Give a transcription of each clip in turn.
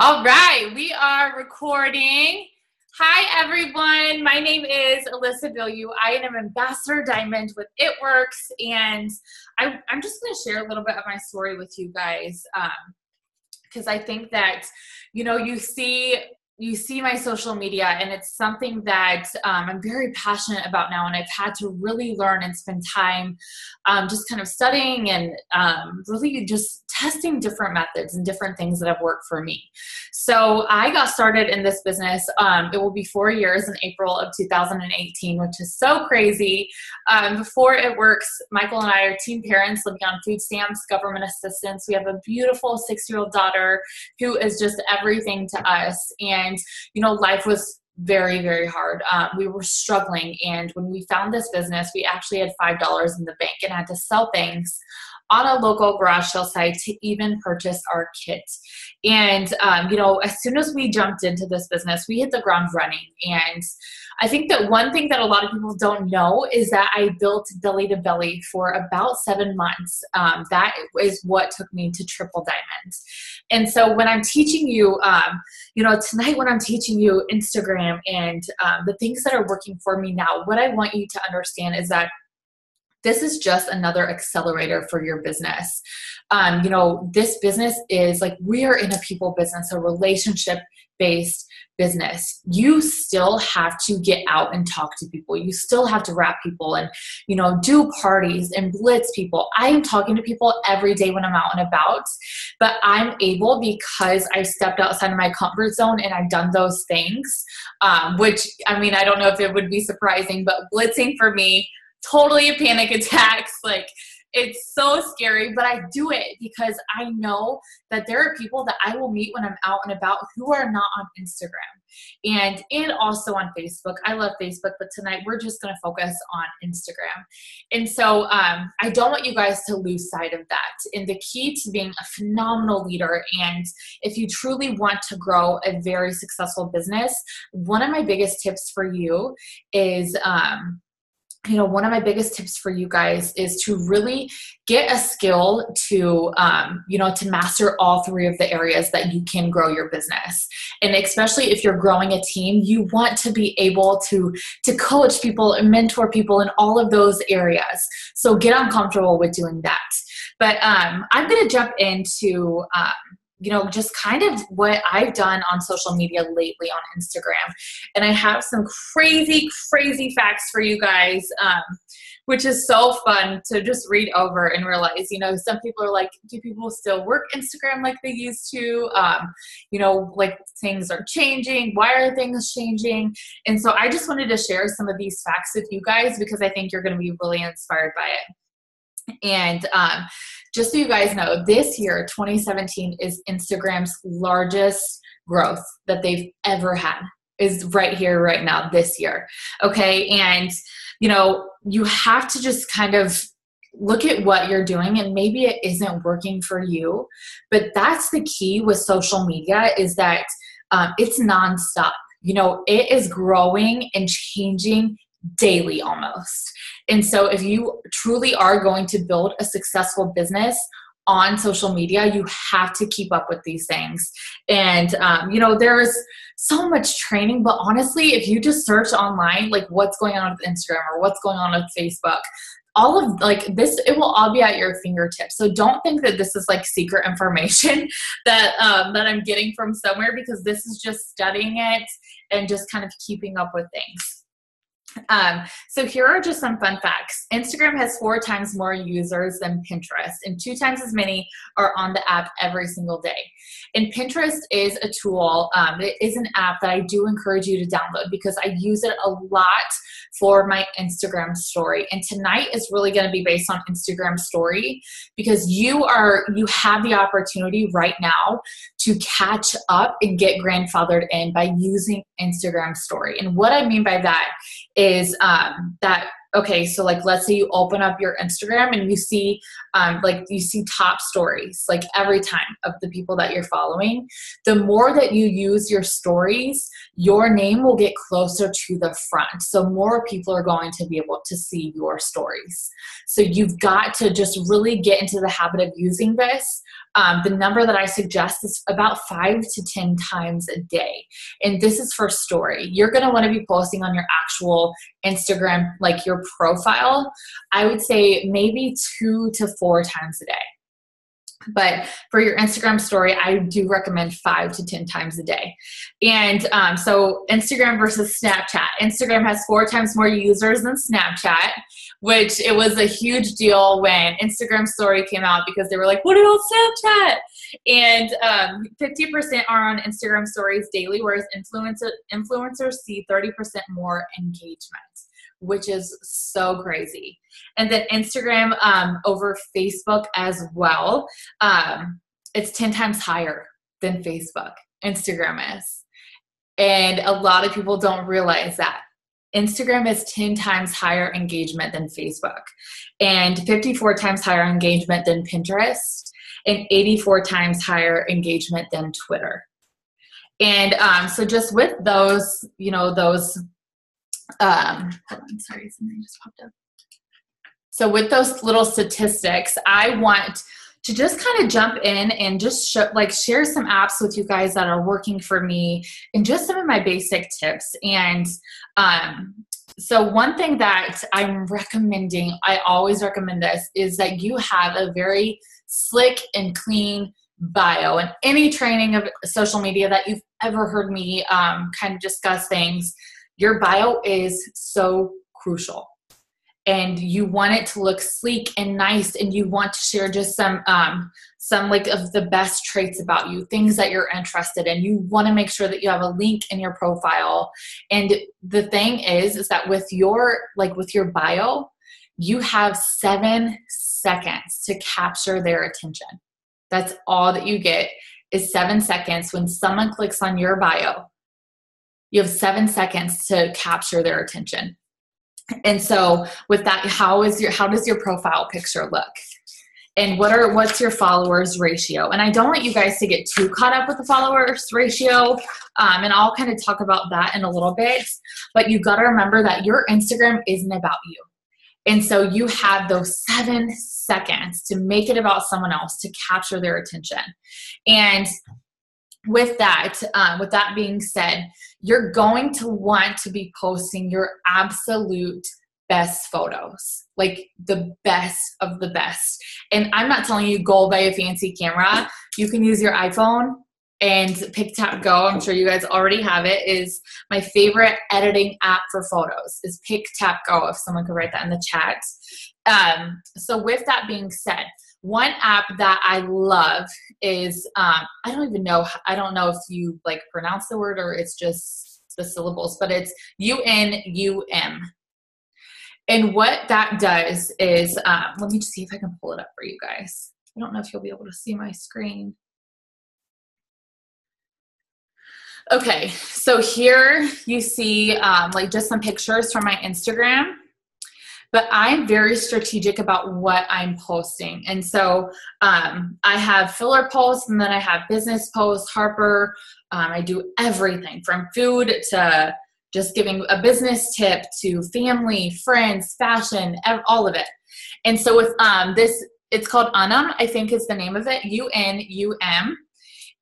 All right, we are recording. Hi, everyone. My name is Alyssa Bilyeu. I am Ambassador Diamond with It Works, and I'm just going to share a little bit of my story with you guys because I think that, you see my social media, and it's something that I'm very passionate about now, and I've had to really learn and spend time just kind of studying and really just testing different methods and different things that have worked for me. So I got started in this business. It will be 4 years in April of 2018, which is so crazy. Before It Works, Michael and I are teen parents living on food stamps, government assistance. We have a beautiful 6-year-old daughter who is just everything to us. And, life was very, very hard. We were struggling. And when we found this business, we actually had $5 in the bank and had to sell things on a local garage sale site to even purchase our kit. And, as soon as we jumped into this business, we hit the ground running. And I think that one thing that a lot of people don't know is that I built Belly to Belly for about 7 months. That is what took me to Triple Diamond. And so when I'm teaching you, tonight when I'm teaching you Instagram and the things that are working for me now, what I want you to understand is that this is just another accelerator for your business. This business is like, we are in a people business, a relationship-based business. You still have to get out and talk to people. You still have to rap people and, do parties and blitz people. I am talking to people every day when I'm out and about, but I'm able because I stepped outside of my comfort zone and I've done those things, which, I don't know if it would be surprising, but blitzing for me, totally a panic attack. Like, it's so scary, but I do it because I know that there are people that I will meet when I'm out and about who are not on Instagram and also on Facebook. I love Facebook, but tonight we're just going to focus on Instagram. And so I don't want you guys to lose sight of that. And the key to being a phenomenal leader, and if you truly want to grow a very successful business, one of my biggest tips for you is one of my biggest tips for you guys is to really get a skill to, to master all 3 of the areas that you can grow your business. And especially if you're growing a team, you want to be able to coach people and mentor people in all of those areas. So get uncomfortable with doing that. But I'm going to jump into just kind of what I've done on social media lately on Instagram. And I have some crazy, crazy facts for you guys, which is so fun to just read over and realize, some people are like, do people still work Instagram like they used to? Like things are changing. Why are things changing? And so I just wanted to share some of these facts with you guys because I think you're going to be really inspired by it. And just so you guys know, this year, 2017, is Instagram's largest growth that they've ever had, is right here, right now, this year. Okay. And, you have to just kind of look at what you're doing, and maybe it isn't working for you, but that's the key with social media, is that it's nonstop. It is growing and changing daily almost. And so if you truly are going to build a successful business on social media, you have to keep up with these things. And, there's so much training, but honestly, if you just search online, like what's going on with Instagram or what's going on with Facebook, all of like this, it will all be at your fingertips. So don't think that this is like secret information that I'm getting from somewhere, because this is just studying it and just kind of keeping up with things. So here are just some fun facts. Instagram has 4 times more users than Pinterest, and 2 times as many are on the app every single day. And Pinterest is a tool. It is an app that I do encourage you to download because I use it a lot for my Instagram story. And tonight is really going to be based on Instagram story, because you have the opportunity right now to catch up and get grandfathered in by using Instagram story. And what I mean by that is okay, so like let's say you open up your Instagram and you see top stories like every time of the people that you're following. The more that you use your stories, your name will get closer to the front. So more people are going to be able to see your stories. So you've got to just really get into the habit of using this. the number that I suggest is about 5 to 10 times a day. And this is for story. You're going to want to be posting on your actual Instagram, like your profile. I would say maybe 2 to 4 times a day. But for your Instagram story, I do recommend 5 to 10 times a day. And so Instagram versus Snapchat. Instagram has 4 times more users than Snapchat, which it was a huge deal when Instagram story came out because they were like, what about Snapchat? And 50% are on Instagram stories daily, whereas influencers see 30% more engagement, which is so crazy. And then Instagram over Facebook as well. It's 10 times higher than Facebook, Instagram is. And a lot of people don't realize that. Instagram is 10 times higher engagement than Facebook, and 54 times higher engagement than Pinterest, and 84 times higher engagement than Twitter. And so just with those, hold on, sorry, something just popped up. So with those little statistics, I want to just kind of jump in and just share some apps with you guys that are working for me and just some of my basic tips. And so one thing that I'm recommending, I always recommend this, is that you have a very slick and clean bio. And any training of social media that you've ever heard me kind of discuss things, your bio is so crucial. And you want it to look sleek and nice, and you want to share just some like of the best traits about you, things that you're interested in. You want to make sure that you have a link in your profile. And the thing is that with your bio, you have 7 seconds to capture their attention. That's all that you get is 7 seconds. When someone clicks on your bio, you have 7 seconds to capture their attention. And so with that, how does your profile picture look? And what's your followers ratio? And I don't want you guys to get too caught up with the followers ratio. And I'll kind of talk about that in a little bit, but you got to remember that your Instagram isn't about you. And so you have those 7 seconds to make it about someone else, to capture their attention. And with that being said, you're going to want to be posting your absolute best photos, like the best of the best. And I'm not telling you go buy a fancy camera. You can use your iPhone and PicTapGo. I'm sure you guys already have it. Is my favorite editing app for photos is PicTapGo. If someone could write that in the chat. So with that being said, one app that I love is, I don't know if you like pronounce the word or it's just the syllables, but it's UNUM. And what that does is, let me just see if I can pull it up for you guys. I don't know if you'll be able to see my screen. Okay, so here you see like just some pictures from my Instagram. But I'm very strategic about what I'm posting. And so I have filler posts, and then I have business posts, Harper. I do everything from food to just giving a business tip to family, friends, fashion, all of it. And so with this, it's called Unum, I think is the name of it, UNUM.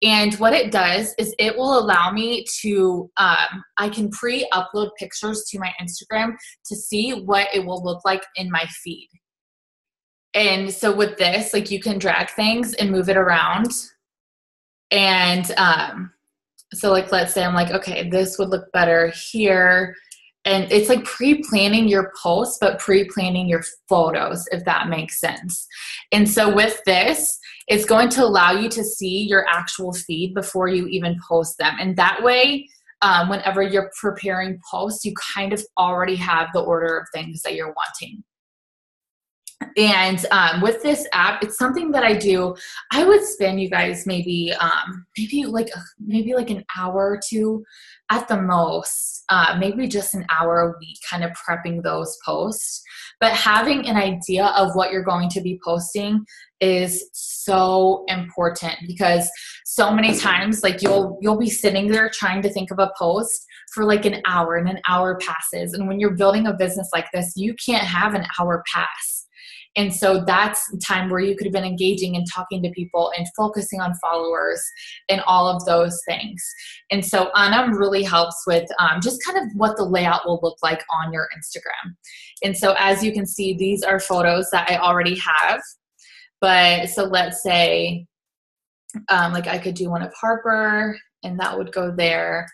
And what it does is it will allow me to, I can pre-upload pictures to my Instagram to see what it will look like in my feed. And so with this, like you can drag things and move it around. And so like, let's say I'm like, okay, this would look better here. And it's like pre-planning your posts, but pre-planning your photos, if that makes sense. And so with this, it's going to allow you to see your actual feed before you even post them. And that way, whenever you're preparing posts, you kind of already have the order of things that you're wanting. And with this app, it's something that I do. I would spend, you guys, maybe like an hour or two at the most, maybe just an hour a week kind of prepping those posts. But having an idea of what you're going to be posting is so important, because so many times like you'll be sitting there trying to think of a post for like an hour, and an hour passes. And when you're building a business like this, you can't have an hour pass. And so that's time where you could have been engaging and talking to people and focusing on followers and all of those things. And so Unum really helps with just kind of what the layout will look like on your Instagram. And so as you can see, these are photos that I already have. But so let's say, like I could do one of Harper and that would go there.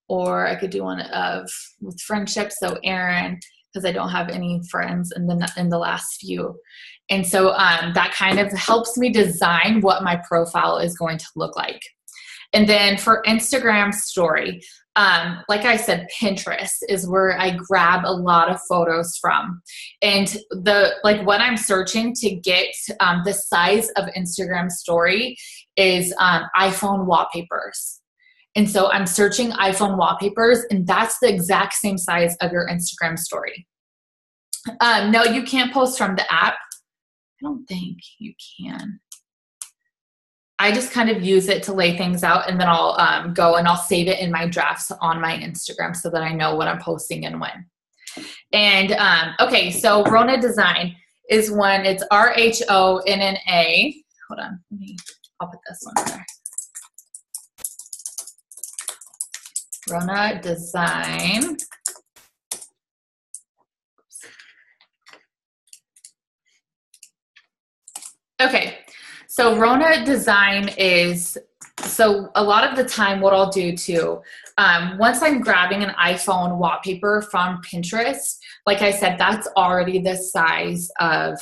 Or I could do one of with friendship, so Erin, because I don't have any friends in the last few. And so that kind of helps me design what my profile is going to look like. And then for Instagram story, like I said, Pinterest is where I grab a lot of photos from. And what I'm searching to get the size of Instagram story is iPhone wallpapers. And so I'm searching iPhone wallpapers, and that's the exact same size of your Instagram story. No, you can't post from the app. I don't think you can. I just kind of use it to lay things out, and then I'll go and I'll save it in my drafts on my Instagram so that I know what I'm posting and when. And okay, so Rhona Design is one. It's RHONNA. Hold on, I'll put this one there. Rhona Design. Okay, so Rhona Design is, so a lot of the time what I'll do too, once I'm grabbing an iPhone wallpaper from Pinterest, like I said, that's already the size of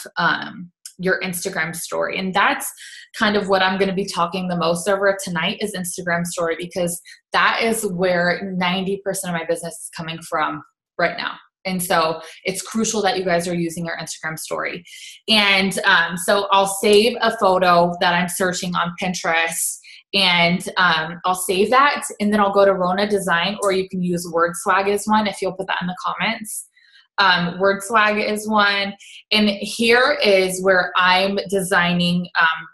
your Instagram story. And that's kind of what I'm going to be talking the most over tonight is Instagram story, because that is where 90% of my business is coming from right now. And so it's crucial that you guys are using your Instagram story. And so I'll save a photo that I'm searching on Pinterest, and I'll save that, and then I'll go to Rhona Design, or you can use WordSwag as one if you'll put that in the comments. WordSwag is one, and here is where I'm designing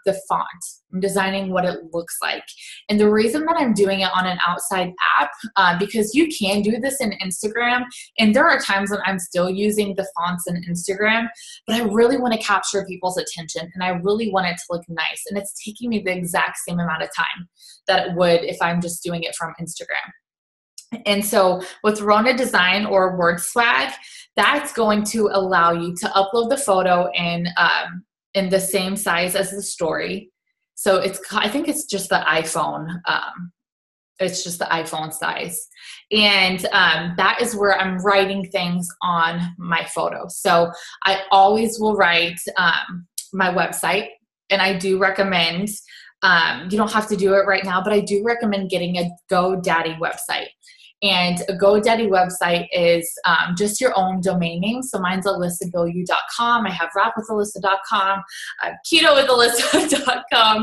the font. I'm designing what it looks like. And the reason that I'm doing it on an outside app, because you can do this in Instagram, and there are times when I'm still using the fonts in Instagram, but I really want to capture people's attention, and I really want it to look nice. And it's taking me the exact same amount of time that it would if I'm just doing it from Instagram. And so with Rhona Design or WordSwag, that's going to allow you to upload the photo in the same size as the story. So I think it's just the iPhone. It's just the iPhone size. And that is where I'm writing things on my photo. So I always will write my website, and I do recommend, you don't have to do it right now, but I do recommend getting a GoDaddy website. And a GoDaddy website is just your own domain name. So mine's alyssabilyeu.com. I have rapwithalyssa.com. I have ketowithalyssa.com.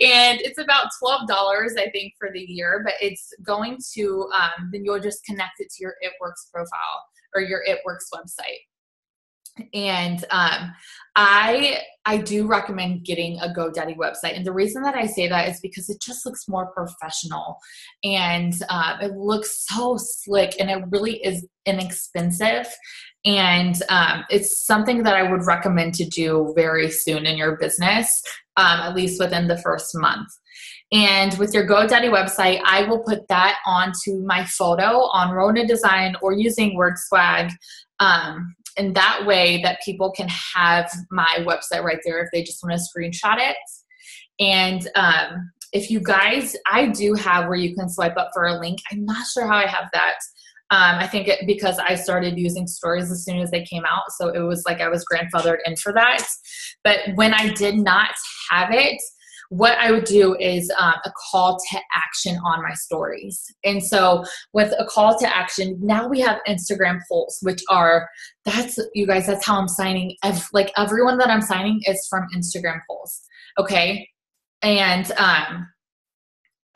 And it's about $12, I think, for the year. But it's going to, then you'll just connect it to your It Works profile or your It Works website. And I do recommend getting a GoDaddy website. And the reason that I say that is because it just looks more professional, and it looks so slick, and it really is inexpensive. And it's something that I would recommend to do very soon in your business, at least within the first month. And with your GoDaddy website, I will put that onto my photo on Rhona Design or using WordSwag. And that way that people can have my website right there if they just want to screenshot it. And if you guys, I do have where you can swipe up for a link. I'm not sure how I have that. I think because I started using stories as soon as they came out. So it was like I was grandfathered in for that. But when I did not have it, what I would do is a call to action on my stories. And so with a call to action, now we have Instagram polls, which are, you guys, that's how I'm signing. Like everyone that I'm signing is from Instagram polls. Okay. And,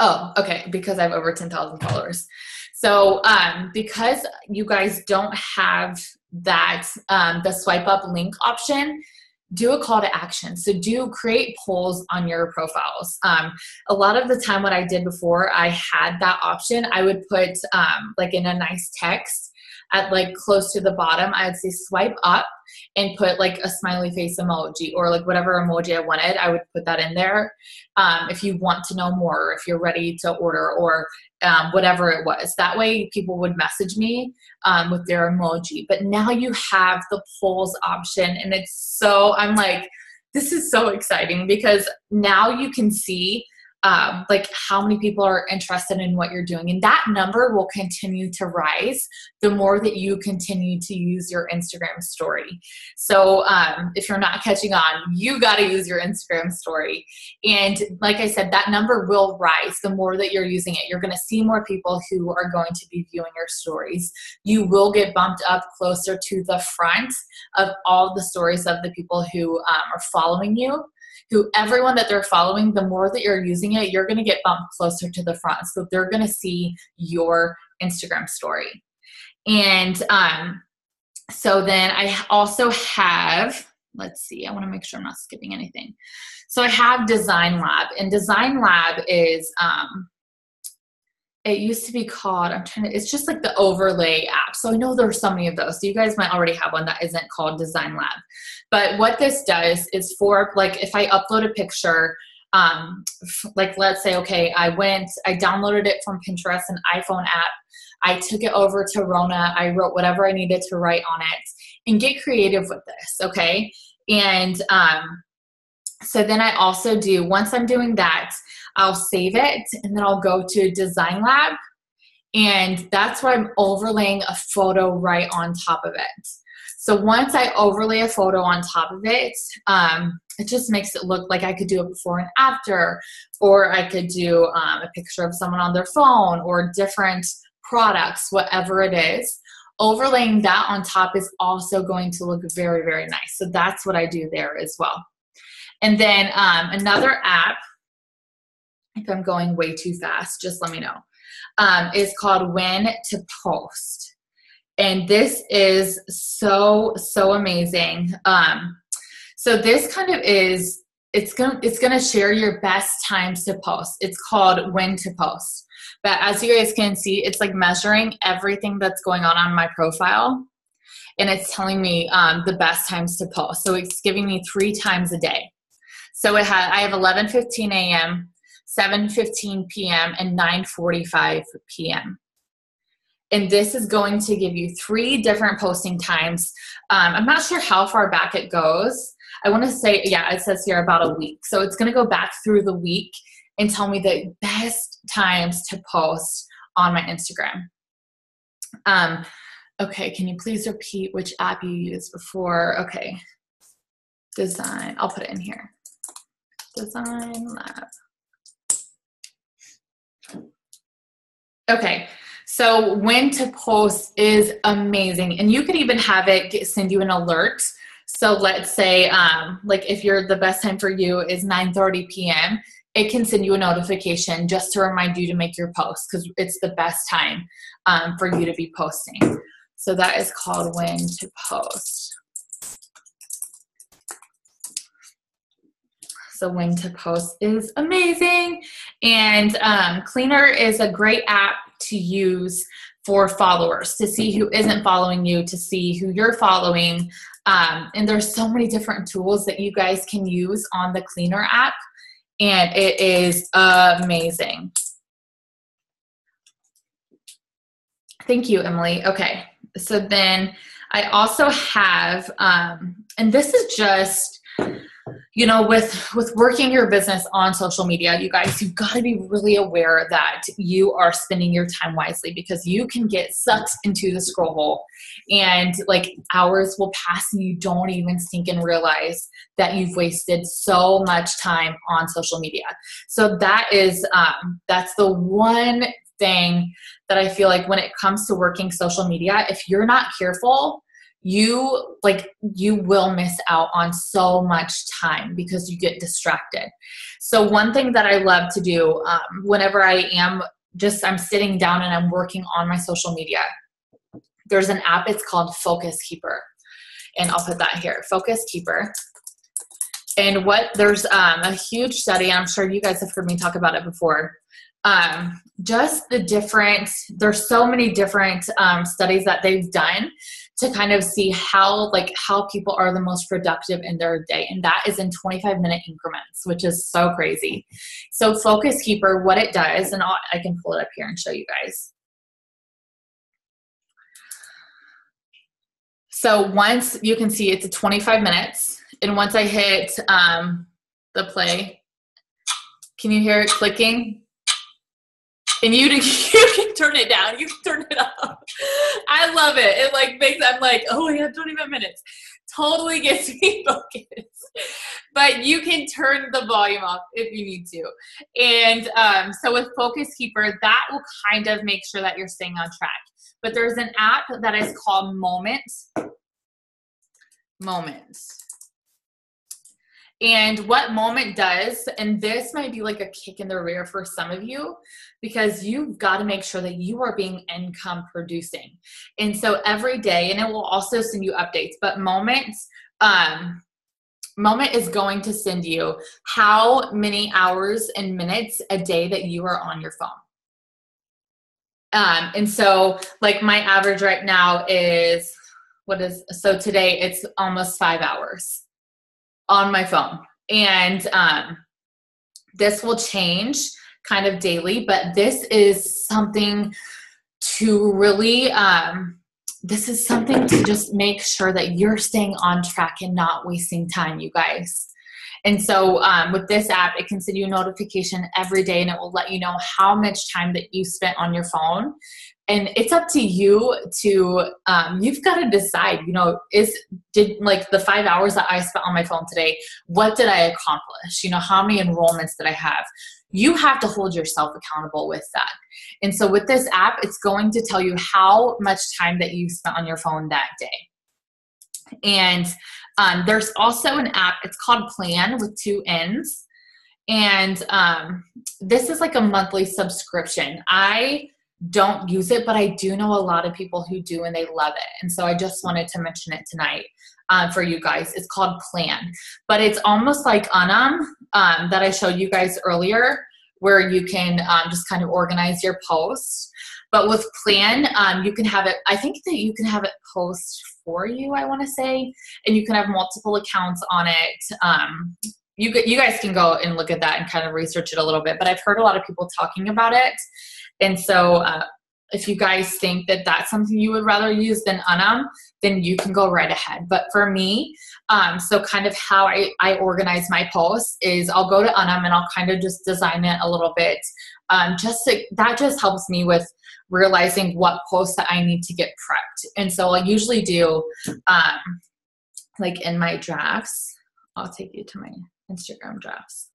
okay, because I have over 10,000 followers. So because you guys don't have that, the swipe up link option, do a call to action. So do create polls on your profiles. A lot of the time what I did before I had that option, I would put like in a nice text, at like close to the bottom, I would say swipe up and put like a smiley face emoji or like whatever emoji I wanted. I would put that in there. If you want to know more, or if you're ready to order, or whatever it was. That way people would message me with their emoji. But now you have the polls option, and it's so, I'm like, this is so exciting because now you can see like how many people are interested in what you're doing. And that number will continue to rise the more that you continue to use your Instagram story. So if you're not catching on, you got to use your Instagram story. And like I said, that number will rise the more that you're using it. You're going to see more people who are going to be viewing your stories. You will get bumped up closer to the front of all the stories of the people who are following you. Everyone that they're following, the more that you're using it, you're going to get bumped closer to the front. So they're going to see your Instagram story. And so then I also have, let's see, I want to make sure I'm not skipping anything. So I have Design Lab, and Design Lab is, it used to be called, it's just like the overlay app. So I know there's so many of those. So you guys might already have one that isn't called Design Lab. But what this does is for, like, if I upload a picture, like let's say, okay, I downloaded it from Pinterest, an iPhone app. I took it over to Rona. I wrote whatever I needed to write on it, and get creative with this, okay? And so then I also do, once I'm doing that, I'll save it, and then I'll go to Design Lab, and that's where I'm overlaying a photo right on top of it. So once I overlay a photo on top of it, it just makes it look like I could do it before and after, or I could do a picture of someone on their phone, or different products, whatever it is. Overlaying that on top is also going to look very, very nice. So that's what I do there as well. And then another app, if I'm going way too fast, just let me know, is called When to Post. And this is so, so amazing. So this kind of is, it's gonna share your best times to post. It's called When to Post. But as you guys can see, it's like measuring everything that's going on my profile. And it's telling me the best times to post. So it's giving me 3 times a day. So I have 11:15 a.m., 7:15 p.m., and 9:45 p.m. And this is going to give you 3 different posting times. I'm not sure how far back it goes. I want to say, yeah, it says here about a week. So it's going to go back through the week and tell me the best times to post on my Instagram. Okay, can you please repeat which app you used before? Okay, Design, I'll put it in here. Design Lab. Okay, so When to Post is amazing. And you could even have it send you an alert. So let's say, like if the best time for you is 9:30 p.m., it can send you a notification just to remind you to make your post, because it's the best time for you to be posting. So that is called When to Post. So When to Post is amazing. And Cleaner is a great app to use for followers, to see who isn't following you, to see who you're following. And there's so many different tools that you guys can use on the Cleaner app. And it is amazing. Thank you, Emily. Okay, so then I also have, and this is just, you know, with working your business on social media, you guys, you've got to be really aware that you are spending your time wisely, because you can get sucked into the scroll hole, and like hours will pass and you don't even think and realize that you've wasted so much time on social media. So that is, that's the one thing that I feel like when it comes to working social media, if you're not careful, you will miss out on so much time because you get distracted. So one thing that I love to do whenever I'm sitting down and I'm working on my social media, there's an app, it's called Focus Keeper. And I'll put that here, Focus Keeper. And there's a huge study, and I'm sure you guys have heard me talk about it before, just the different, there's so many different studies that they've done to kind of see how people are the most productive in their day. And that is in 25-minute increments, which is so crazy. So Focus Keeper, what it does, and I can pull it up here and show you guys. So once you can see it's 25 minutes, and once I hit the play, can you hear it clicking? And you can turn it down, you can turn it up. I love it. It like makes, I'm like, oh, we have 25 minutes. Totally gets me focused. But you can turn the volume off if you need to. And so with Focus Keeper, that will kind of make sure that you're staying on track. But there's an app that is called Moments. And what Moment does, and this might be like a kick in the rear for some of you, because you've got to make sure that you are being income producing. And so every day, and it will also send you updates, but Moment is going to send you how many hours and minutes a day that you are on your phone. And so like my average right now is, so today it's almost 5 hours on my phone. And this will change kind of daily, but this is something to really, this is something to just make sure that you're staying on track and not wasting time, you guys. And so with this app, it can send you a notification every day, and it will let you know how much time that you spent on your phone. And it's up to you to, you've got to decide, you know, did like the 5 hours that I spent on my phone today, what did I accomplish? You know, how many enrollments did I have? You have to hold yourself accountable with that. And so with this app, it's going to tell you how much time that you spent on your phone that day. And there's also an app, it's called Plan with 2 N's. And this is like a monthly subscription. I don't use it, but I do know a lot of people who do, and they love it. And so I just wanted to mention it tonight for you guys. It's called Plan, but it's almost like Unum that I showed you guys earlier, where you can just kind of organize your posts. But with Plan, you can have it, I think that you can have it post for you, I want to say, and you can have multiple accounts on it. You guys can go and look at that and kind of research it a little bit, but I've heard a lot of people talking about it. And so if you guys think that that's something you would rather use than Unum, then you can go right ahead. But for me, so kind of how I organize my posts is I'll go to Unum and I'll kind of just design it a little bit. That just helps me with realizing what posts that I need to get prepped. And so I usually do like in my drafts, I'll take you to my Instagram drafts.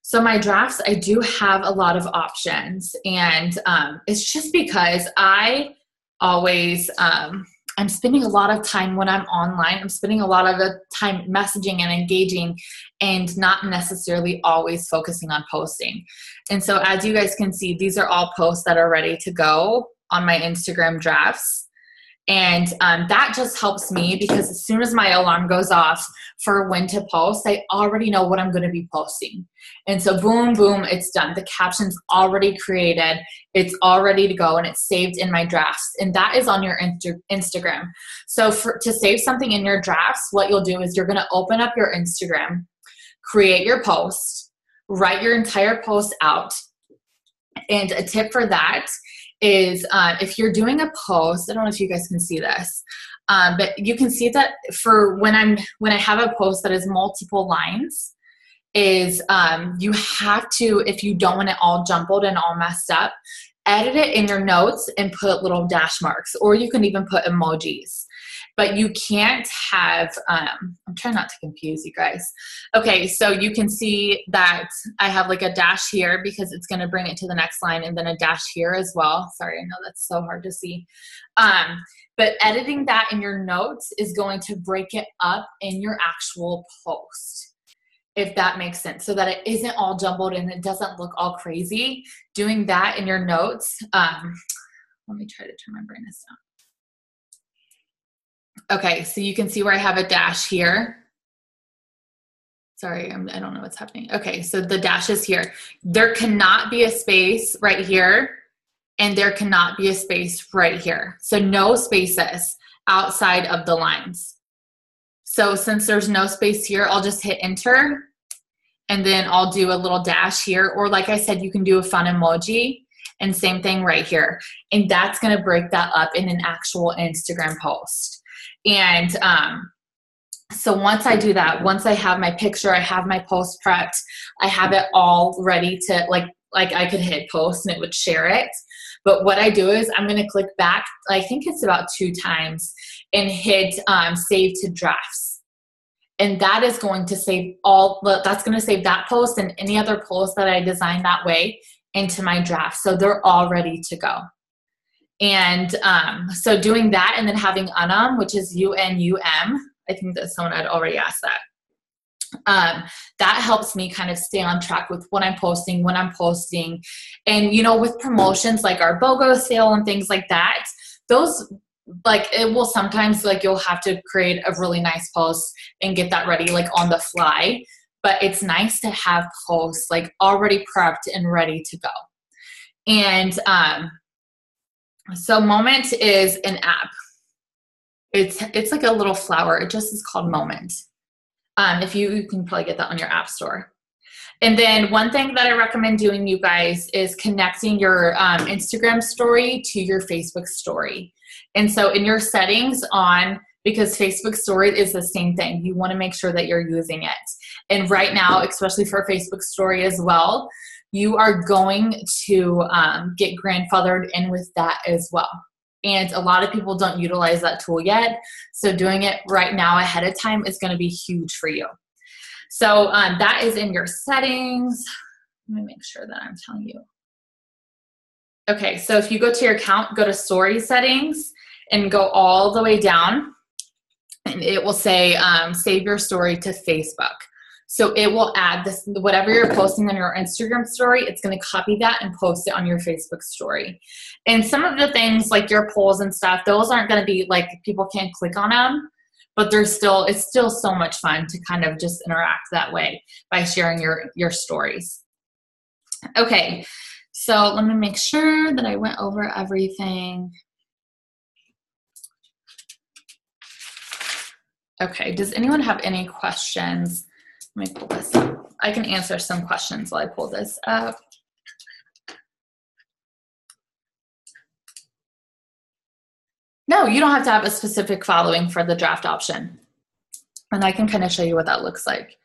So my drafts, I do have a lot of options, and it's just because I always, I'm spending a lot of time when I'm online. I'm spending a lot of the time messaging and engaging and not necessarily always focusing on posting. And so as you guys can see, these are all posts that are ready to go on my Instagram drafts. And that just helps me because as soon as my alarm goes off for when to post, I already know what I'm going to be posting. And so boom, boom, it's done. The caption's already created. It's all ready to go, and it's saved in my drafts. And that is on your Instagram. So to save something in your drafts, what you'll do is you're going to open up your Instagram, create your post, write your entire post out. And a tip for that is if you're doing a post, I don't know if you guys can see this, but you can see that for when I have a post that is multiple lines, is you have to, if you don't want it all jumbled and all messed up, edit it in your notes and put little dash marks, or you can even put emojis. But you can't have, I'm trying not to confuse you guys. Okay, so you can see that I have like a dash here because it's going to bring it to the next line, and then a dash here as well. Sorry, I know that's so hard to see. But editing that in your notes is going to break it up in your actual post, if that makes sense, so that it isn't all jumbled and it doesn't look all crazy. Doing that in your notes, let me try to turn my brightness down. Okay, so you can see where I have a dash here. Sorry, I don't know what's happening. Okay, so the dash is here. There cannot be a space right here, and there cannot be a space right here. So no spaces outside of the lines. So since there's no space here, I'll just hit enter, and then I'll do a little dash here. Or like I said, you can do a fun emoji, and same thing right here. And that's gonna break that up in an actual Instagram post. And so once I do that, once I have my picture, I have my post prepped, I have it all ready to, like I could hit post and it would share it. But what I do is I'm going to click back, I think it's about 2 times, and hit save to drafts. And that is going to save that's going to save that post and any other post that I designed that way into my draft. So they're all ready to go. And so doing that and then having Unum, which is UNUM, I think that someone had already asked that. That helps me kind of stay on track with what I'm posting, when I'm posting. And, you know, with promotions like our BOGO sale and things like that, those, like, it will sometimes, like, you'll have to create a really nice post and get that ready, like, on the fly. But it's nice to have posts, like, already prepped and ready to go. And so Moment is an app. It's like a little flower. It just is called Moment. If you can probably get that on your app store. And then one thing that I recommend doing, you guys, is connecting your Instagram story to your Facebook story. And so in your settings because Facebook story is the same thing, you want to make sure that you're using it. And right now, especially for Facebook story as well, you are going to get grandfathered in with that as well. And a lot of people don't utilize that tool yet. So doing it right now ahead of time is going to be huge for you. So that is in your settings. Let me make sure that I'm telling you. Okay, so if you go to your account, go to story settings and go all the way down, and it will say save your story to Facebook. So it will add this, whatever you're posting on your Instagram story, it's going to copy that and post it on your Facebook story. And some of the things like your polls and stuff, those aren't going to be like, people can't click on them, but it's still so much fun to kind of just interact that way by sharing your stories. Okay, so let me make sure that I went over everything. Okay, does anyone have any questions? Let me pull this up. I can answer some questions while I pull this up. No, you don't have to have a specific following for the draft option. And I can kind of show you what that looks like.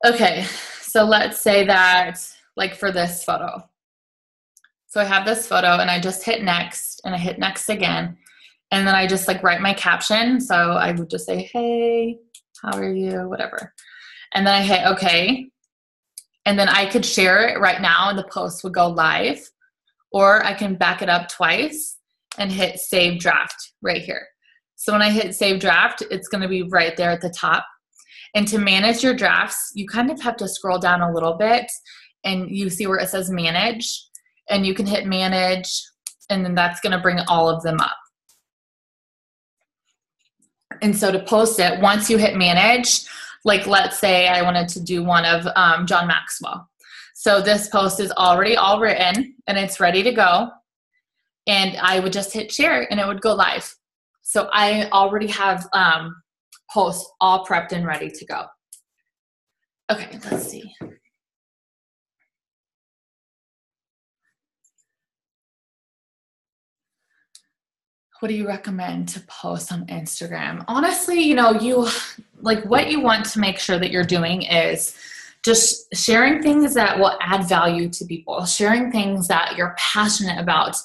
Okay, so let's say that, like for this photo. So I have this photo and I just hit next and I hit next again. And then I just like write my caption. So I would just say, hey, how are you, whatever. And then I hit okay. And then I could share it right now and the post would go live. Or I can back it up twice and hit save draft right here. So when I hit save draft, it's going to be right there at the top. And to manage your drafts, you kind of have to scroll down a little bit and you see where it says manage, and you can hit manage, and then that's going to bring all of them up. And so to post it, once you hit manage, like let's say I wanted to do one of John Maxwell. So this post is already all written and it's ready to go. And I would just hit share and it would go live. So I already have posts all prepped and ready to go. Okay, let's see. What do you recommend to post on Instagram? Honestly, you know, what you want to make sure that you're doing is just sharing things that will add value to people, sharing things that you're passionate about.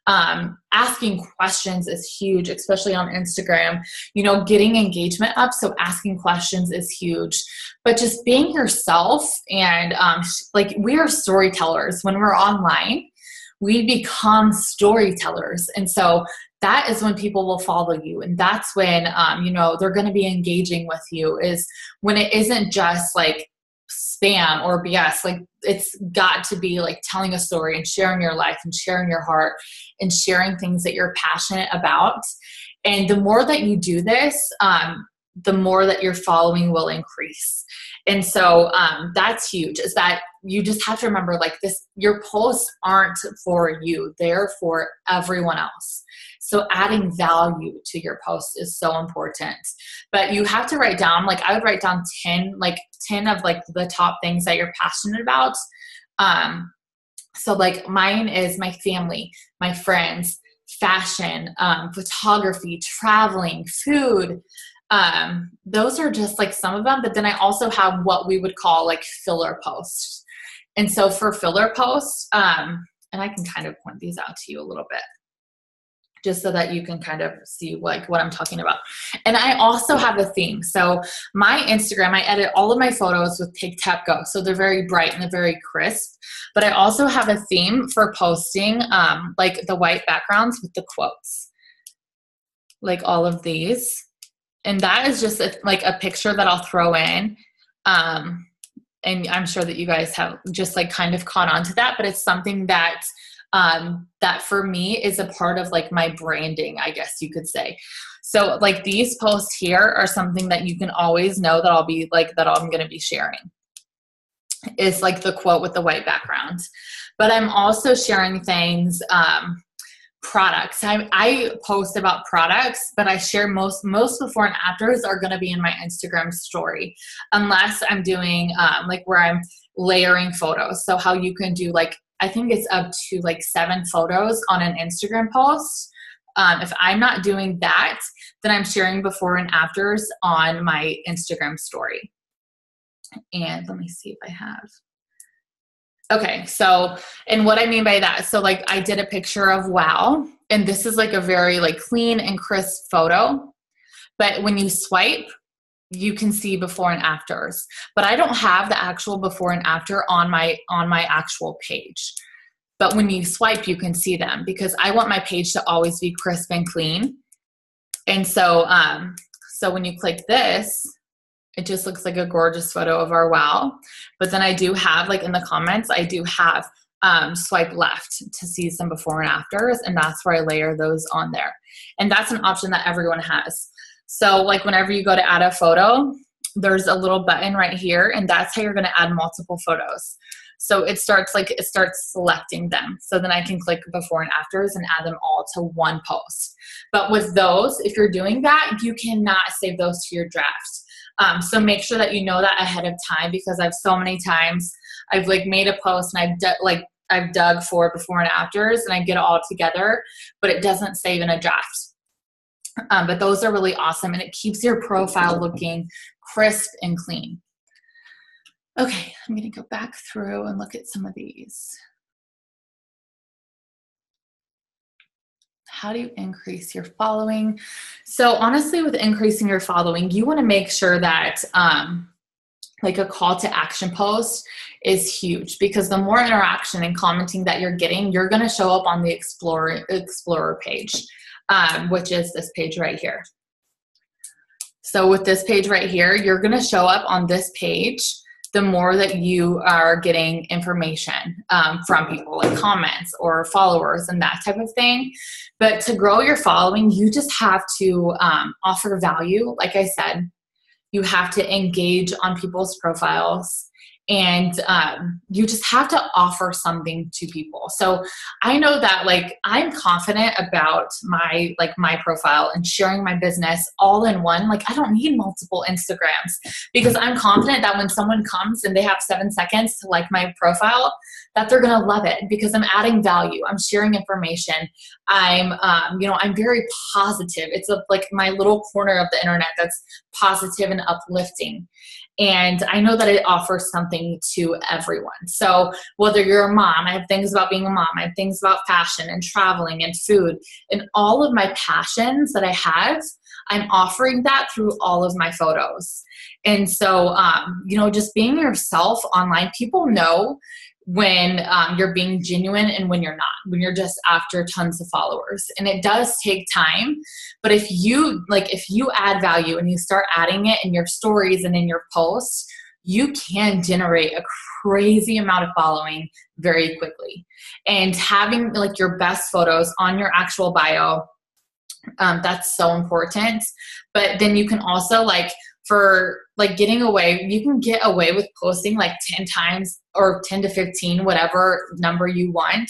Asking questions is huge, especially on Instagram. You know, getting engagement up, so asking questions is huge. But just being yourself and like we are storytellers. When we're online, we become storytellers. And so that is when people will follow you. And that's when, you know, they're going to be engaging with you, is when it isn't just like spam or BS. Like it's got to be like telling a story and sharing your life and sharing your heart and sharing things that you're passionate about. And the more that you do this, the more that your following will increase. And so that's huge, is that you just have to remember, like, this, your posts aren't for you, they're for everyone else. So adding value to your post is so important. But you have to write down, like, I would write down 10 of like the top things that you're passionate about. So like mine is my family, my friends, fashion, photography, traveling, food. Those are just like some of them. But then I also have what we would call like filler posts. And so for filler posts, and I can kind of point these out to you a little bit, just so that you can kind of see like what I'm talking about. And I also have a theme. So my Instagram, I edit all of my photos with Pictapgo. So they're very bright and they're very crisp. But I also have a theme for posting like the white backgrounds with the quotes, like all of these. And that is just like a picture that I'll throw in. And I'm sure that you guys have just like kind of caught on to that, but it's something that that for me is a part of like my branding, I guess you could say. So like these posts here are something that you can always know that I'll be like, that I'm going to be sharing. It's like the quote with the white background. But I'm also sharing things, products. I post about products, but I share most before and afters are going to be in my Instagram story, unless I'm doing like where I'm layering photos. So how you can do like, I think it's up to like 7 photos on an Instagram post. If I'm not doing that, then I'm sharing before and afters on my Instagram story. And let me see if I have. Okay, so, and what I mean by that, so like I did a picture of wow, and this is like a very like clean and crisp photo, but when you swipe, you can see before and afters. But I don't have the actual before and after on my actual page. But when you swipe, you can see them, because I want my page to always be crisp and clean. And so, so when you click this, it just looks like a gorgeous photo of our wow. But then I do have, like in the comments, I do have swipe left to see some before and afters, and that's where I layer those on there. And that's an option that everyone has. So like whenever you go to add a photo, there's a little button right here, and that's how you're going to add multiple photos. So it starts selecting them. So then I can click before and afters and add them all to one post. But with those, if you're doing that, you cannot save those to your drafts. So make sure that you know that ahead of time, because I've so many times I've like made a post and I've dug for before and afters and I get it all together, but it doesn't save in a draft. But those are really awesome, and it keeps your profile looking crisp and clean. Okay, I'm going to go back through and look at some of these. How do you increase your following? So honestly, with increasing your following, you want to make sure that like a call to action post is huge, because the more interaction and commenting that you're getting, you're going to show up on the Explorer page, which is this page right here. So with this page right here, you're going to show up on this page the more that you are getting information from people, like comments or followers and that type of thing. But to grow your following, you just have to offer value. Like I said, you have to engage on people's profiles, and you just have to offer something to people. So I know that like I'm confident about my profile and sharing my business all in one. Like I don't need multiple Instagrams, because I'm confident that when someone comes and they have 7 seconds to like my profile, that they're going to love it, because I'm adding value. I'm sharing information. I'm very positive. It's like my little corner of the internet that's positive and uplifting. And I know that it offers something to everyone. So whether you're a mom, I have things about being a mom, I have things about fashion and traveling and food, and all of my passions that I have, I'm offering that through all of my photos. And so, just being yourself online, people know when you're being genuine and when you're not, when you're just after tons of followers. And it does take time, but if you add value and you start adding it in your stories and in your posts, you can generate a crazy amount of following very quickly. And having like your best photos on your actual bio, That's so important. But then you can also for getting away, you can get away with posting 10 times or 10 to 15, whatever number you want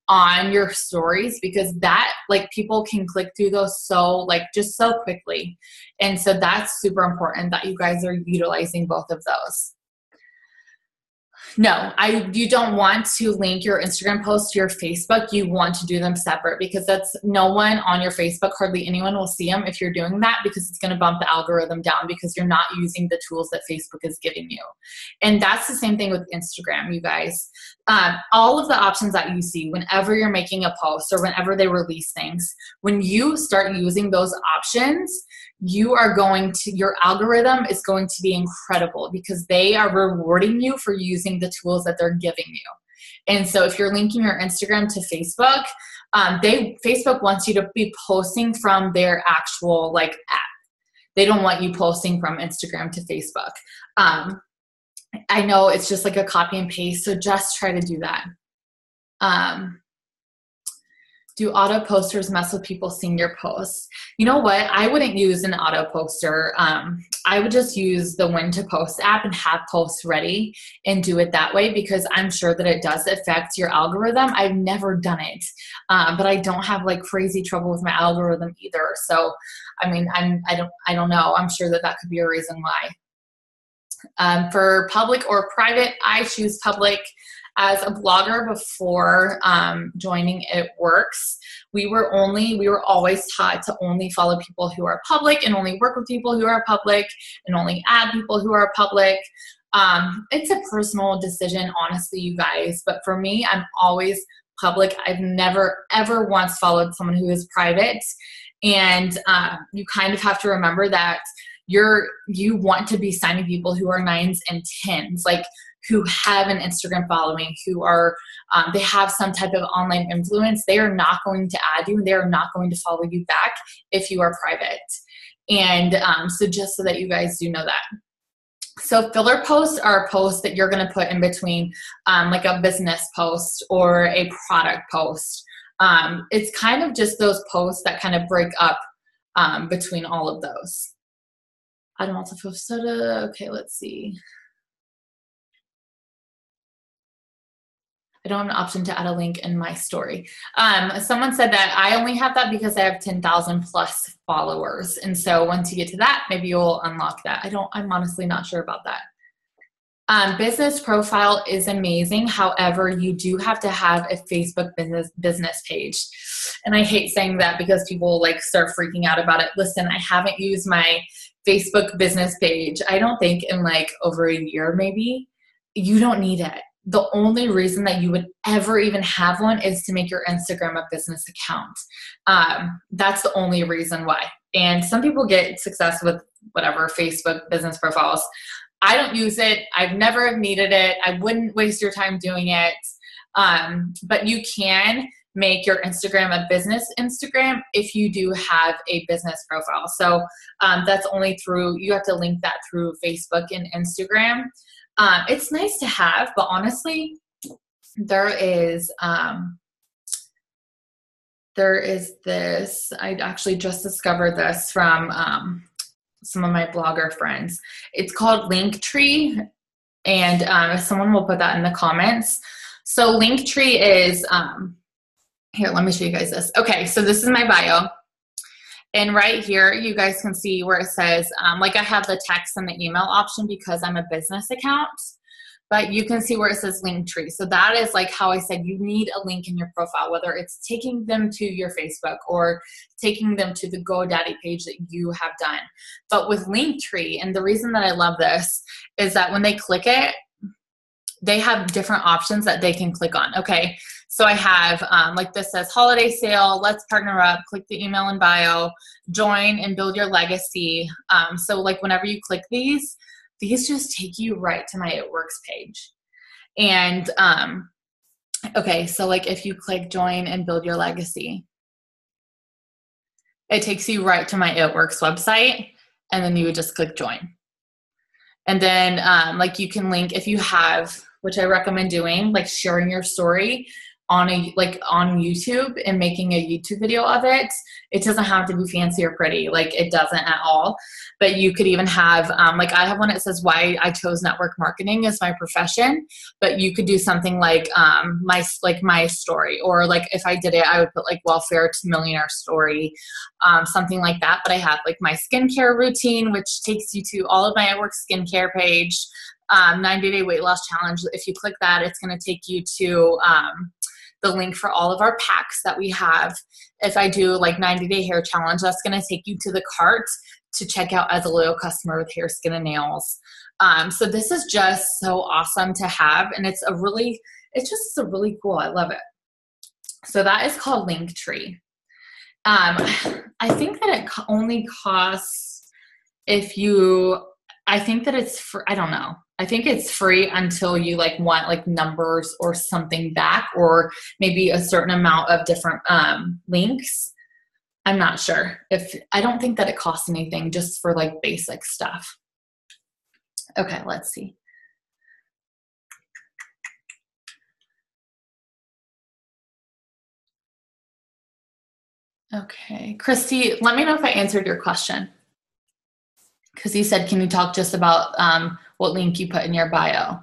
on your stories, because that people can click through those so just so quickly. And so that's super important that you guys are utilizing both of those. No, you don't want to link your Instagram post to your Facebook. You want to do them separate, because that's no one on your Facebook, hardly anyone will see them if you're doing that, because it's going to bump the algorithm down because you're not using the tools that Facebook is giving you. And that's the same thing with Instagram, you guys. All of the options that you see whenever you're making a post or whenever they release things, when you start using those options, your algorithm is going to be incredible, because they are rewarding you for using the tools that they're giving you. And so if you're linking your Instagram to Facebook, Facebook wants you to be posting from their actual app. They don't want you posting from Instagram to Facebook. I know it's just a copy and paste, so just try to do that. Do auto posters mess with people seeing your posts? You know what? I wouldn't use an auto poster. I would just use the When to Post app and have posts ready and do it that way, because I'm sure that it does affect your algorithm. I've never done it, but I don't have crazy trouble with my algorithm either. So, I mean, I don't know. I'm sure that could be a reason why. For public or private, I choose public. As a blogger before joining It Works, we were always taught to only follow people who are public and only work with people who are public and only add people who are public. It's a personal decision, honestly, you guys. But for me, I'm always public. I've never, ever once followed someone who is private. And you kind of have to remember that you want to be signing people who are 9s and 10s, who have an Instagram following, who are, they have some type of online influence. They are not going to add you, and they are not going to follow you back if you are private. And so just so that you guys do know that. So filler posts are posts that you're going to put in between a business post or a product post. It's kind of just those posts that kind of break up between all of those. I don't want to post soda. Okay, let's see. I don't have an option to add a link in my story. Someone said that I only have that because I have 10,000 plus followers. And so once you get to that, maybe you'll unlock that. I'm honestly not sure about that. Business profile is amazing. However, you do have to have a Facebook business page. And I hate saying that because people start freaking out about it. Listen, I haven't used my Facebook business page, I don't think, in over a year maybe. You don't need it. The only reason that you would ever even have one is to make your Instagram a business account. That's the only reason why. And some people get success with whatever Facebook business profiles. I don't use it. I've never needed it. I wouldn't waste your time doing it. But you can make your Instagram a business Instagram if you do have a business profile. So that's only you have to link that through Facebook and Instagram. It's nice to have, but honestly, there is this, I actually just discovered this from some of my blogger friends. It's called Linktree, and someone will put that in the comments. So Linktree is, here, let me show you guys this. Okay, so this is my bio. And right here, you guys can see where it says, I have the text and the email option because I'm a business account, but you can see where it says Linktree. So that is how I said, you need a link in your profile, whether it's taking them to your Facebook or taking them to the GoDaddy page that you have done. But with Linktree, and the reason that I love this is that when they click it, they have different options that they can click on. Okay, so I have, this says holiday sale, let's partner up, click the email in bio, join and build your legacy. So whenever you click these just take you right to my It Works page. And, okay, so if you click join and build your legacy, it takes you right to my It Works website, and then you would just click join. And then you can link if you have, which I recommend doing, sharing your story on YouTube and making a YouTube video of it. It doesn't have to be fancy or pretty. Like, it doesn't at all. But you could even have, like, I have one that says why I chose network marketing as my profession, but you could do something like my story, or like if I did it, I would put like welfare to millionaire story, something like that. But I have like my skincare routine, which takes you to all of my at work skincare page, 90-day weight loss challenge. If you click that, it's going to take you to the link for all of our packs that we have. If I do like 90-day hair challenge, that's going to take you to the cart to check out as a loyal customer with hair, skin, and nails. So this is just so awesome to have. And it's really cool. I love it. So that is called Linktree. I think that it only costs I think that it's free. I don't know. I think it's free until you like want like numbers or something back, or maybe a certain amount of different links. I'm not sure. I don't think that it costs anything, just for like basic stuff. Okay, let's see. Okay, Christy, let me know if I answered your question. Because you said, can you talk just about what link you put in your bio?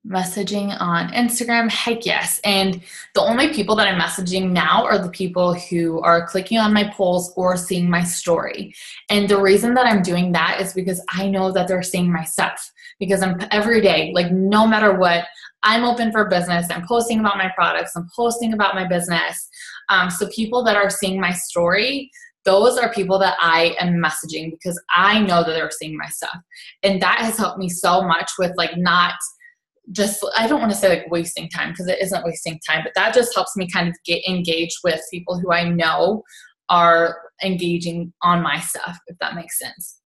Messaging on Instagram, heck yes. And the only people that I'm messaging now are the people who are clicking on my polls or seeing my story. And the reason that I'm doing that is because I know that they're seeing my stuff. Because I'm every day, like no matter what, I'm open for business. I'm posting about my products. I'm posting about my business. So people that are seeing my story, those are people that I am messaging because I know that they're seeing my stuff. And that has helped me so much with like not just, I don't want to say like wasting time, because it isn't wasting time, but that just helps me kind of get engaged with people who I know are engaging on my stuff, if that makes sense.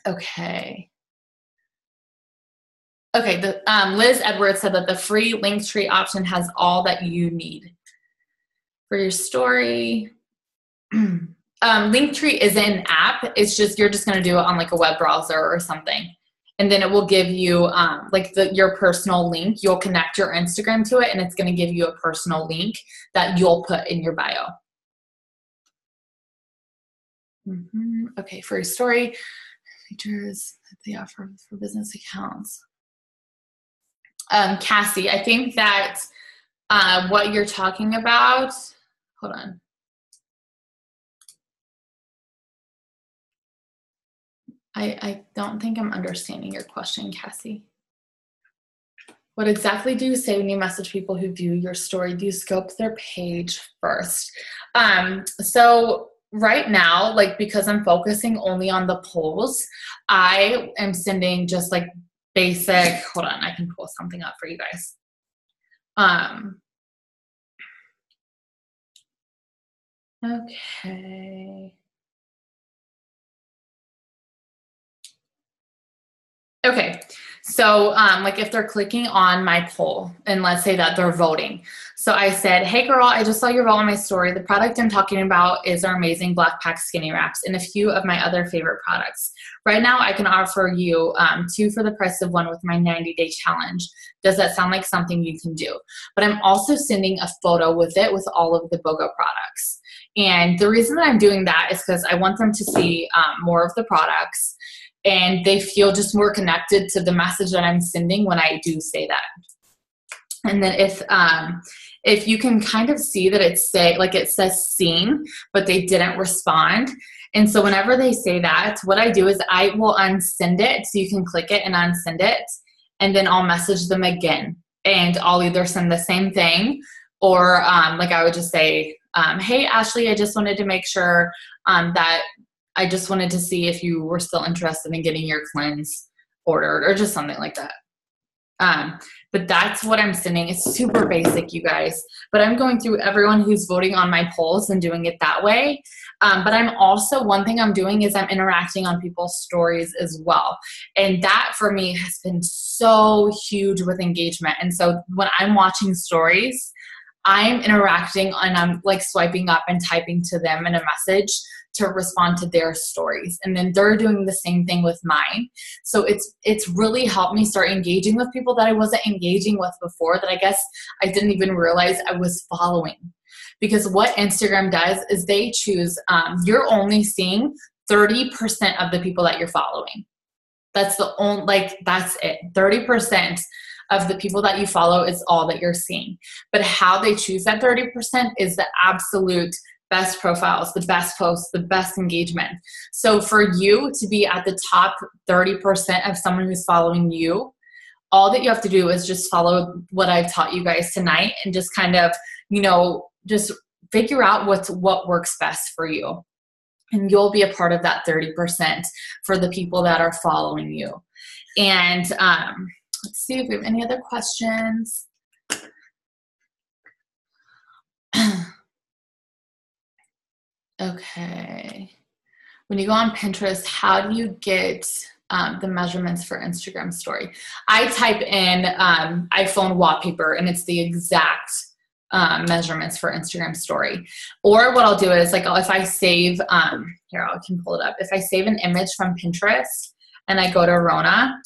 Okay. Okay, Liz Edwards said that the free Linktree option has all that you need for your story. Linktree is an app. It's just, you're just going to do it on like a web browser or something. And then it will give you your personal link. You'll connect your Instagram to it, and it's going to give you a personal link that you'll put in your bio. Okay, for your story, features that they offer for business accounts. Cassie, I think that what you're talking about, hold on. I don't think I'm understanding your question, Cassie. What exactly do you say when you message people who view your story? Do you scope their page first? So right now, like, because I'm focusing only on the polls, I am sending just like basic, hold on, I can pull something up for you guys. Okay. Okay, so like if they're clicking on my poll, and let's say that they're voting. So I said, hey girl, I just saw your vote on my story. The product I'm talking about is our amazing Black Pack Skinny Wraps and a few of my other favorite products. Right now I can offer you 2 for the price of 1 with my 90-day challenge. Does that sound like something you can do? But I'm also sending a photo with it with all of the BOGO products. And the reason that I'm doing that is because I want them to see more of the products, and they feel just more connected to the message that I'm sending when I do say that. And then if you can kind of see that it says seen, but they didn't respond. And so whenever they say that, what I do is I will unsend it, so you can click it and unsend it, and then I'll message them again. And I'll either send the same thing, or like I would just say, hey Ashley, I just wanted to make sure that I just wanted to see if you were still interested in getting your cleanse ordered, or just something like that. But that's what I'm sending. It's super basic, you guys. But I'm going through everyone who's voting on my polls and doing it that way. But I'm also, one thing I'm doing is I'm interacting on people's stories as well. And that for me has been so huge with engagement. And so when I'm watching stories, I'm interacting and I'm like swiping up and typing to them in a message to respond to their stories. And then they're doing the same thing with mine. So it's really helped me start engaging with people that I wasn't engaging with before, that I guess I didn't even realize I was following. Because what Instagram does is they choose, you're only seeing 30% of the people that you're following. That's the only, like, that's it. 30% of the people that you follow is all that you're seeing. But how they choose that 30% is the absolute best profiles, the best posts, the best engagement. So for you to be at the top 30% of someone who's following you, all that you have to do is just follow what I've taught you guys tonight and just kind of, just figure out what works best for you. And you'll be a part of that 30% for the people that are following you. And let's see if we have any other questions. Okay. When you go on Pinterest, how do you get the measurements for Instagram story? I type in iPhone wallpaper and it's the exact measurements for Instagram story. Or what I'll do is, like, if I save, here, I can pull it up. If I save an image from Pinterest and I go to Rona,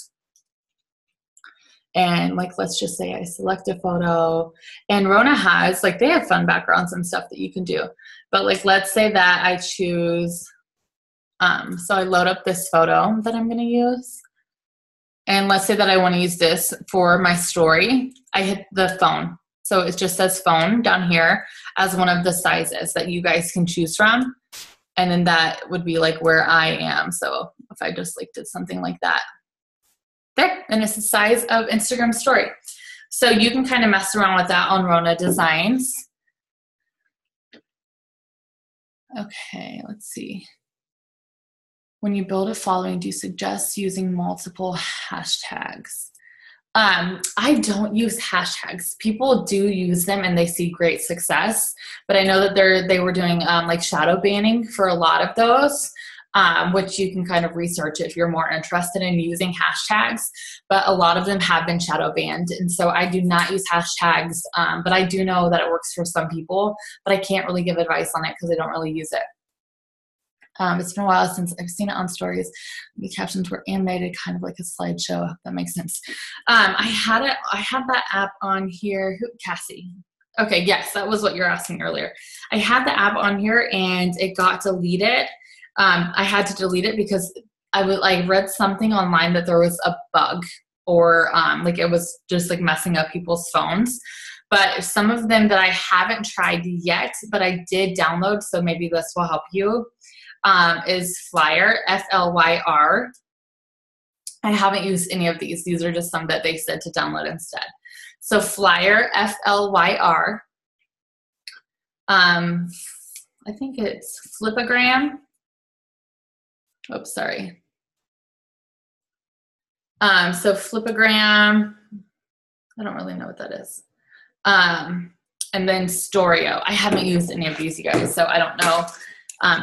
and like, let's just say I select a photo, and Rona has, like, they have fun backgrounds and stuff that you can do. But like, let's say that I choose, so I load up this photo that I'm going to use. And let's say that I want to use this for my story. I hit the phone. So it just says phone down here as one of the sizes that you guys can choose from. And then that would be like where I am. So if I just like did something like that, there, and it's the size of Instagram story. So you can kind of mess around with that on Rona Designs. Okay, let's see. When you build a following, do you suggest using multiple hashtags? I don't use hashtags. People do use them and they see great success, but I know that they were doing like shadow banning for a lot of those, which you can kind of research if you're more interested in using hashtags, but a lot of them have been shadow banned. And so I do not use hashtags, but I do know that it works for some people, but I can't really give advice on it because I don't really use it. It's been a while since I've seen it on stories. The captions were animated, kind of like a slideshow. That makes sense. I had that app on here. Cassie. Okay, yes, that was what you were asking earlier. I had the app on here and it got deleted. I had to delete it because I read something online that there was a bug, or like it was just like messing up people's phones. But some of them that I haven't tried yet, but I did download, so maybe this will help you. Is Flyer, F-L-Y-R. I haven't used any of these. These are just some that they said to download instead. So Flyer, F-L-Y-R. I think it's Flipagram. Oops, sorry. So Flipagram, I don't really know what that is. And then Storio. I haven't used any of these, you guys, so I don't know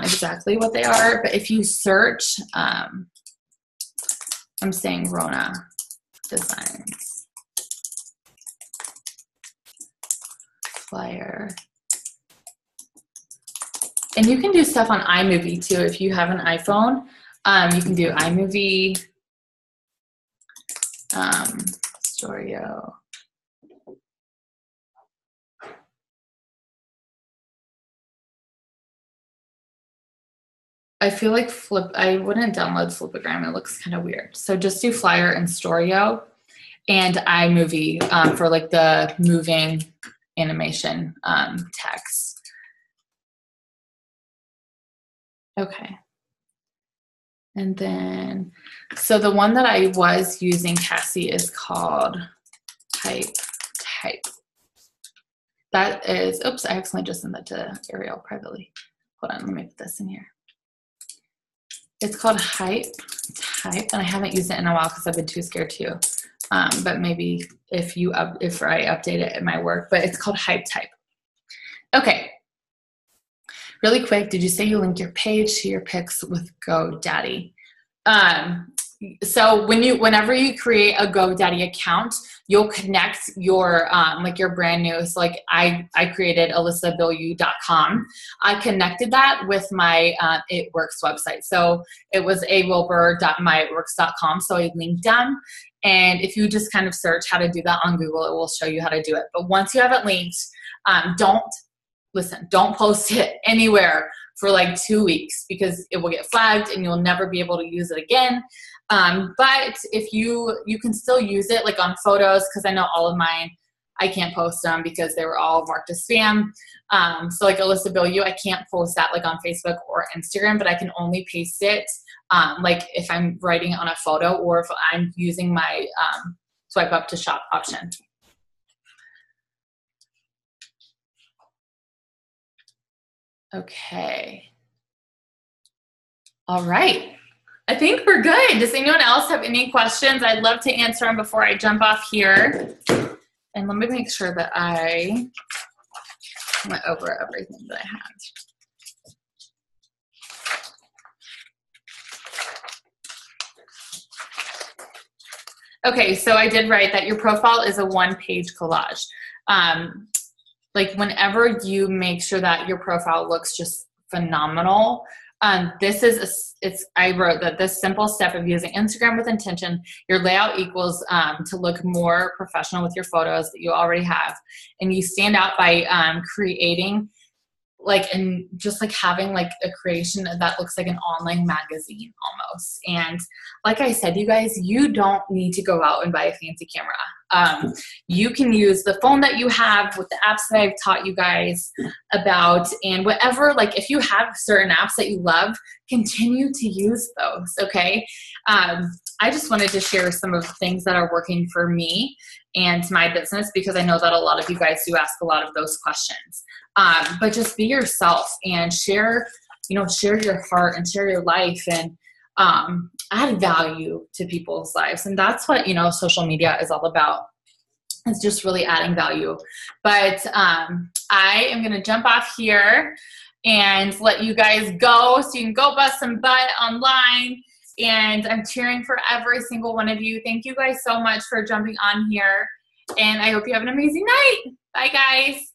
exactly what they are, but if you search, I'm saying Rona Designs, Flyer, and you can do stuff on iMovie too. If you have an iPhone, you can do iMovie, Storio. I feel like I wouldn't download Flipagram. It looks kind of weird. So just do Flyer and Storio and iMovie for like the moving animation text. Okay. And then, so the one that I was using, Cassie, is called Hype Type. That is, oops, I accidentally just sent that to Ariel privately. Hold on, let me put this in here. It's called Hype Type, and I haven't used it in a while because I've been too scared to. But maybe if I update it, it might work. But it's called Hype Type. Okay. Really quick, did you say you link your page to your pics with GoDaddy? So whenever you create a GoDaddy account, you'll connect your like your brand new. So like I created alyssabilyeu.com. I connected that with my It Works website. So it was awilbur.myitworks.com. So I linked them. And if you just kind of search how to do that on Google, it will show you how to do it. But once you have it linked, don't post it anywhere for like 2 weeks because it will get flagged and you'll never be able to use it again. But if you can still use it like on photos, because I know all of mine, I can't post them because they were all marked as spam. So like Alyssa Bilyeu, I can't post that like on Facebook or Instagram, but I can only paste it like if I'm writing it on a photo or if I'm using my swipe up to shop option. Okay. All right. I think we're good. Does anyone else have any questions? I'd love to answer them before I jump off here. And let me make sure that I went over everything that I had. Okay, so I did write that your profile is a one-page collage. Like whenever you make sure that your profile looks just phenomenal, I wrote that this simple step of using Instagram with intention, your layout equals to look more professional with your photos that you already have. And you stand out by creating and just like having like a creation that looks like an online magazine almost. And like I said, you guys, you don't need to go out and buy a fancy camera. You can use the phone that you have with the apps that I've taught you guys about, and whatever, like if you have certain apps that you love, continue to use those, okay? I just wanted to share some of the things that are working for me and my business because I know that a lot of you guys do ask a lot of those questions. But just be yourself and share your heart and share your life and add value to people's lives. And that's what, social media is all about. It's just really adding value. But I am going to jump off here and let you guys go so you can go bust some butt online. And I'm cheering for every single one of you. Thank you guys so much for jumping on here. And I hope you have an amazing night. Bye, guys.